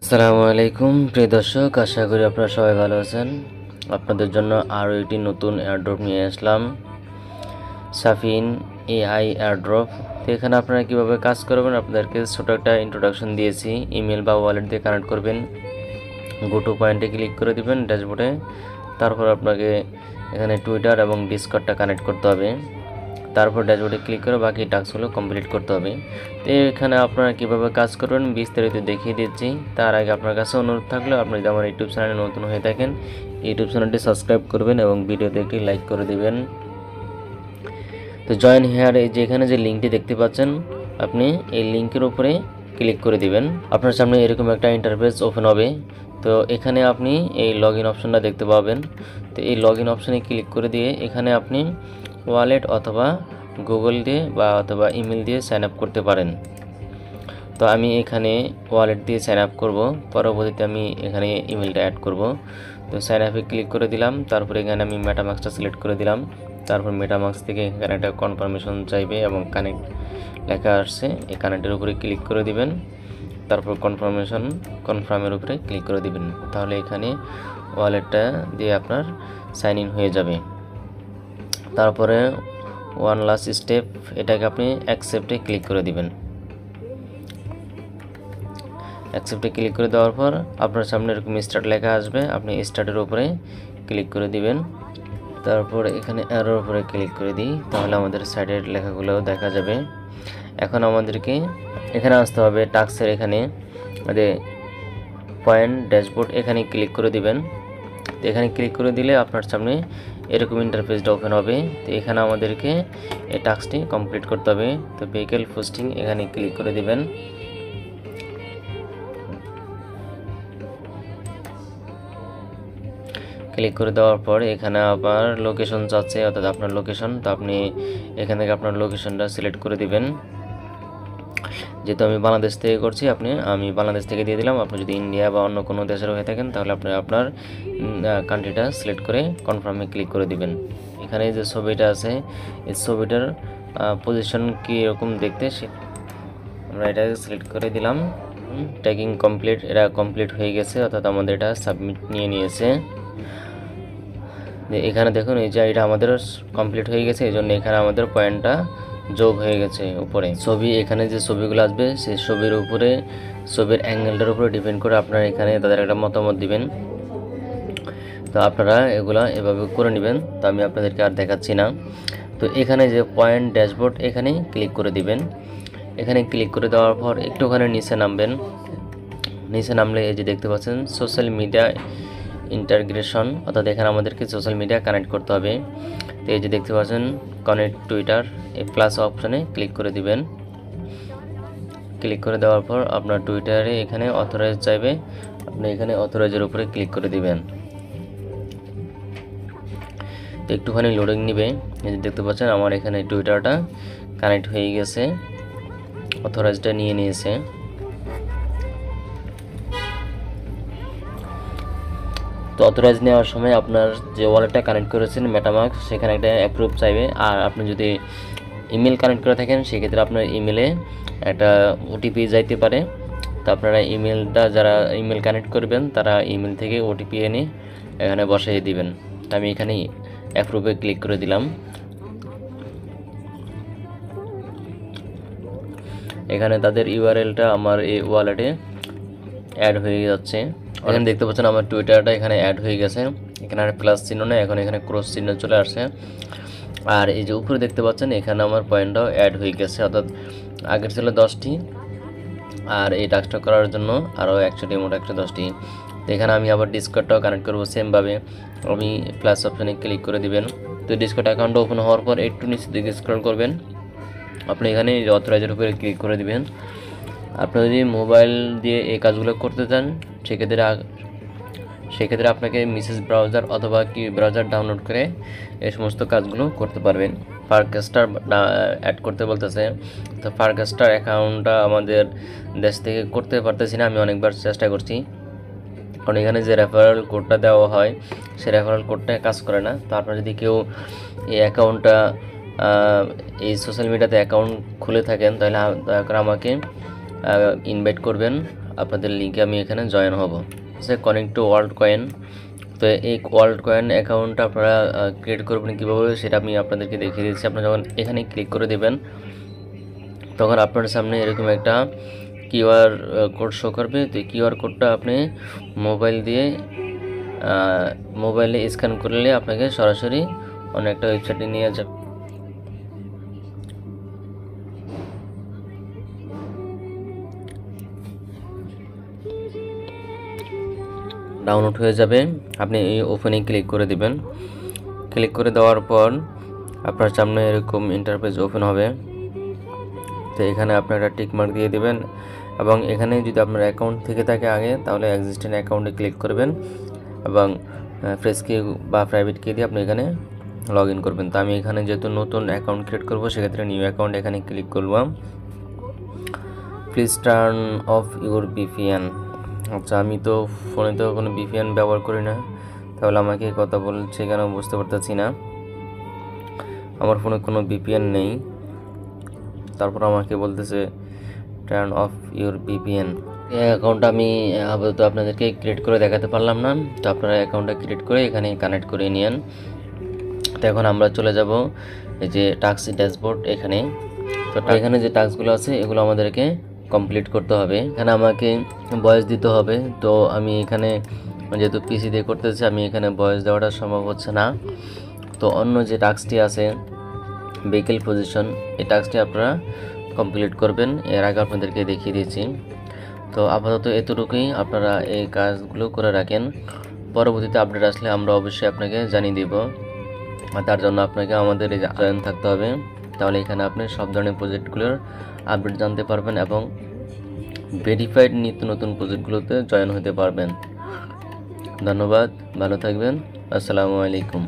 আসসালামু আলাইকুম প্রিয় দর্শক, আশা করি আপনারা সবাই ভালো আছেন। আপনাদের জন্য আরও একটি নতুন এয়ারড্রপ নিয়ে আসলাম, সাফিন এআই এয়ারড্রপ। তো এখানে আপনারা কীভাবে কাজ করবেন আপনাদেরকে ছোটো একটা ইন্ট্রোডাকশন দিয়েছি। ইমেল বা ওয়ালেট দিয়ে কানেক্ট করবেন, গো টু পয়েন্টে ক্লিক করে দিবেন ড্যাশবোর্ডে। তারপর আপনাকে এখানে টুইটার এবং ডিসকর্ডটা কানেক্ট করতে হবে। তারপর ড্যাশবোর্ডে ক্লিক করে বাকি টাস্কগুলো কমপ্লিট করতে হবে। তো এখানে আপনারা কীভাবে কাজ করবেন বিস্তারিত দেখিয়ে দিচ্ছি। তার আগে আপনার কাছে অনুরোধ থাকলে আপনি যদি আমার ইউটিউব চ্যানেলে নতুন হয়ে থাকেন, ইউটিউব চ্যানেলটি সাবস্ক্রাইব করবেন এবং ভিডিওতে একটি লাইক করে দেবেন। তো জয়েন হেয়ার, এই যে এখানে যে লিঙ্কটি দেখতে পাচ্ছেন, আপনি এই লিঙ্কের উপরে ক্লিক করে দিবেন। আপনার সামনে এরকম একটা ইন্টারফেস ওপেন হবে। তো এখানে আপনি এই লগ ইন অপশনটা দেখতে পাবেন। তো এই লগ ইন অপশানে ক্লিক করে দিয়ে এখানে আপনি ওয়ালেট অথবা গুগল দিয়ে বা অথবা ইমেল দিয়ে সাইন আপ করতে পারেন। তো আমি এখানে ওয়ালেট দিয়ে সাইন আপ করবো, পরবর্তীতে আমি এখানে ইমেলটা অ্যাড করব। তো সাইন আপে ক্লিক করে দিলাম, তারপরে এখানে আমি মেটামাস্কটা সিলেক্ট করে দিলাম। তারপর মেটামাস্ক থেকে এখানে একটা কনফার্মেশন চাইবে এবং কানেক্ট লেখা আসছে, এই কানেক্টের উপরে ক্লিক করে দিবেন। তারপর কনফার্মের উপরে ক্লিক করে দিবেন। তাহলে এখানে ওয়ালেটটা দিয়ে আপনার সাইন ইন হয়ে যাবে। তারপরে ওয়ান লাস্ট স্টেপ, এটাকে আপনি অ্যাকসেপ্টে ক্লিক করে দিবেন। অ্যাকসেপ্টে ক্লিক করে দেওয়ার পর আপনার সামনে এরকম স্টার্ট লেখা আসবে, আপনি স্টার্টের উপরে ক্লিক করে দিবেন। তারপর এখানে অ্যারোর উপরে ক্লিক করে দিই, তাহলে আমাদের সাইডের লেখাগুলো দেখা যাবে। এখন আমাদেরকে এখানে আসতে হবে টাস্কের এখানে আমাদের পয়েন্ট ড্যাশবোর্ড, এখানে ক্লিক করে দিবেন। তো এখানে ক্লিক করে দিলে আপনার সামনে এরকম ইন্টারফেসটা ওপেন হবে। তো এখানে আমাদেরকে এই টাস্কটি কমপ্লিট করতে হবে। তো ভেহিকেল পোস্টিং এখানে ক্লিক করে দিবেন। ক্লিক করে দেওয়ার পর এখানে আবার লোকেশন চাচ্ছে, অর্থাৎ আপনার লোকেশন। তো আপনি এখান থেকে আপনার লোকেশনটা সিলেক্ট করে দিবেন। যেহেতু আমি বাংলাদেশ থেকে করছি, আমি বাংলাদেশ থেকে দিয়ে দিলাম। আপনি যদি ইন্ডিয়া বা অন্য কোনো দেশের হয়ে থাকেন তাহলে আপনি আপনার কান্ট্রিটা সিলেক্ট করে কনফার্মে ক্লিক করে দিবেন। এখানে যে ছবিটা আছে, এই ছবিটার পজিশন কীরকম দেখতে আমরা এটাকে সিলেক্ট করে দিলাম। ট্যাগিং কমপ্লিট, এটা কমপ্লিট হয়ে গেছে, অর্থাৎ আমাদের এটা সাবমিট নিয়ে নিয়েছে। এখানে দেখুন, এই যে এটা আমাদের কমপ্লিট হয়ে গেছে, এই জন্য এখানে আমাদের পয়েন্টটা যোগ হয়ে গেছে উপরে। ছবি, এখানে যে ছবিগুলো আসবে সেই ছবির উপরে, ছবির অ্যাঙ্গেলটার উপরে ডিপেন্ড করে আপনারা এখানে তাদের একটা মতামত দিবেন। তো আপনারা এগুলা এভাবে করে নেবেন। তো আমি আপনাদেরকে আর দেখাচ্ছি না। তো এখানে যে পয়েন্ট ড্যাশবোর্ড, এখানে ক্লিক করে দিবেন। এখানে ক্লিক করে দেওয়ার পর একটুখানি নিচে নামবেন। নিচে নামলে এই যে দেখতে পাচ্ছেন সোশ্যাল মিডিয়া ইন্টারগ্রেশন, অর্থাৎ এখানে আমাদেরকে সোশ্যাল মিডিয়া কানেক্ট করতে হবে। তো এই যে দেখতে পাচ্ছেন কানেক্ট টুইটার, এই প্লাস অপশানে ক্লিক করে দিবেন। ক্লিক করে দেওয়ার পর আপনার টুইটারে এখানে অথরাইজ চাইবে, আপনি এখানে অথরাইজের উপরে ক্লিক করে দিবেন। তো একটুখানি লোডিং নিবে। এই যে দেখতে পাচ্ছেন আমার এখানে টুইটারটা কানেক্ট হয়ে গেছে, অথরাইজটা নিয়ে নিয়েছে। তো অথরাইজ নেওয়ার সময় আপনার যে ওয়ালেটটা কানেক্ট করেছেন মেটামাস্ক, সেখানে একটা অ্যাপ্রুভ চাইবে। আর আপনি যদি ইমেল কানেক্ট করে থাকেন সেক্ষেত্রে আপনার ইমেলে একটা ওটিপি যাইতে পারে। তো আপনারা ইমেলটা, যারা ইমেল কানেক্ট করবেন তারা ইমেল থেকে ওটিপি এনে এখানে বসাই দিবেন। তো আমি এখানে অ্যাপ্রুভে ক্লিক করে দিলাম। এখানে তাদের ইউআরএলটা আমার এই ওয়ালেটে অ্যাড হয়ে যাচ্ছে। এখানে দেখতে পাচ্ছেন আমার টুইটারটা এখানে অ্যাড হয়ে গেছে। এখানে আর প্লাস চিহ্ন নেই, এখন এখানে ক্রস চিহ্ন চলে আসছে। আর এই যে উপরে দেখতে পাচ্ছেন এখানে আমার পয়েন্টটাও অ্যাড হয়ে গেছে, অর্থাৎ আগের ছিল 10টি, আর এই টাস্কটা করার জন্য আরও 100টি, মোট 110টি। তো এখানে আমি আবার ডিসকর্ডটাও কানেক্ট করবো সেমভাবে। আমি প্লাস অপশানে ক্লিক করে দিবেন। তো ডিসকর্ড অ্যাকাউন্টটা ওপেন হওয়ার পর একটু নিচে দিকে স্ক্রল করবেন, আপনি এখানে অথরাইজের উপরে ক্লিক করে দিবেন। আপনি যদি মোবাইল দিয়ে এই কাজগুলো করতে চান সেক্ষেত্রে আপনাকে মিসেস ব্রাউজার অথবা কি ব্রাউজার ডাউনলোড করে এই সমস্ত কাজগুলো করতে পারবেন। ফারকাস্টার অ্যাড করতে বলতেছে। তো ফারকাস্টার অ্যাকাউন্টটা আমাদের দেশ থেকে করতে পারতেছি না, আমি অনেকবার চেষ্টা করছি, কারণ এখানে যে রেফারেল কোডটা দেওয়া হয় সেই রেফারেল কোডটা কাজ করে না। তো আপনারা যদি কেউ এই অ্যাকাউন্টটা এই সোশ্যাল মিডিয়াতে অ্যাকাউন্ট খুলে থাকেন তাহলে দয়া করে আমাকে ইনভাইট করবেন। আপনাদের লিঙ্কে আমি এখানে জয়েন হব। Connect to world coin. তো এই ওয়ার্ল্ড কয়েন অ্যাকাউন্টটা আপনারা ক্রিয়েট করবেন কীভাবে সেটা আমি আপনাদেরকে দেখিয়ে দিচ্ছি। আপনারা যখন এখানে ক্লিক করে দেবেন তখন আপনার সামনে এরকম একটা কিউআর কোড শো করবে। তো এই কিউআর কোডটা আপনি মোবাইলে স্ক্যান করলে আপনাকে সরাসরি অন্য একটা ওয়েবসাইটে নিয়ে যাবে। ডাউনলোড হয়ে যাবে। আপনি এই ওপেনে ক্লিক করে দিবেন। ক্লিক করে দেওয়ার পর আপনার সামনে এরকম ইন্টারফেস ওপেন হবে। তো এখানে আপনারা টিক মার্ক দিয়ে দিবেন এবং এখানে যদি আপনার অ্যাকাউন্ট থেকে থাকে আগে তাহলে এক্সিস্টিং অ্যাকাউন্টে ক্লিক করবেন এবং ফ্রেশ কি বা প্রাইভেট কি দিয়ে আপনি এখানে লগ ইন করবেন। তো আমি এখানে যেহেতু নতুন অ্যাকাউন্ট ক্রিয়েট করবো সেক্ষেত্রে নিউ অ্যাকাউন্ট এখানে ক্লিক করলাম। Please turn off your VPN. আচ্ছা, আমি তো ফোনে তো কোনো ভিপিএন ব্যবহার করি না, তাহলে আমাকে কথা বলছে কেন বুঝতে পারতেছি না। আমার ফোনে কোনো ভিপিএন নেই, তারপর আমাকে বলতেছে টার্ন অফ ইউর ভিপিএন। এই অ্যাকাউন্টটা আমি আপাতত আপনাদেরকে ক্রিয়েট করে দেখাতে পারলাম না। তো আপনারা অ্যাকাউন্টটা ক্রিয়েট করে এখানে কানেক্ট করে নিন। তো এখন আমরা চলে যাব এই যে টাস্ক ড্যাশবোর্ড এখানে। তো এখানে যে টাস্কগুলো আছে এগুলো আমাদেরকে কমপ্লিট করতে হবে। এখানে আমাকে ভয়েস দিতে হবে। তো আমি এখানে যেহেতু পিসি দিয়ে করতেছি আমি এখানে ভয়েস দেওয়াটা সম্ভব হচ্ছে না। তো অন্য যে টাস্কটি আছে ভেহিকেল পজিশন, এই টাস্কটি আপনারা কমপ্লিট করবেন। এর আগে আপনাদেরকে দেখিয়ে দিয়েছি। তো আপাতত এতটুকুই, আপনারা এই কাজগুলো করে রাখেন। পরবর্তীতে আপডেট আসলে আমরা অবশ্যই আপনাকে জানিয়ে দেব। আর তার জন্য আপনাকে আমাদের এই জয়েন থাকতে হবে। তাহলে এখানে আপনি সব ধরনের প্রজেক্টগুলোর আপডেট জানতে পারবেন এবং ভেরিফাইড নিত্য নতুন প্রজেক্টগুলোতে জয়েন হতে পারবেন। ধন্যবাদ, ভালো থাকবেন। আসসালামু আলাইকুম।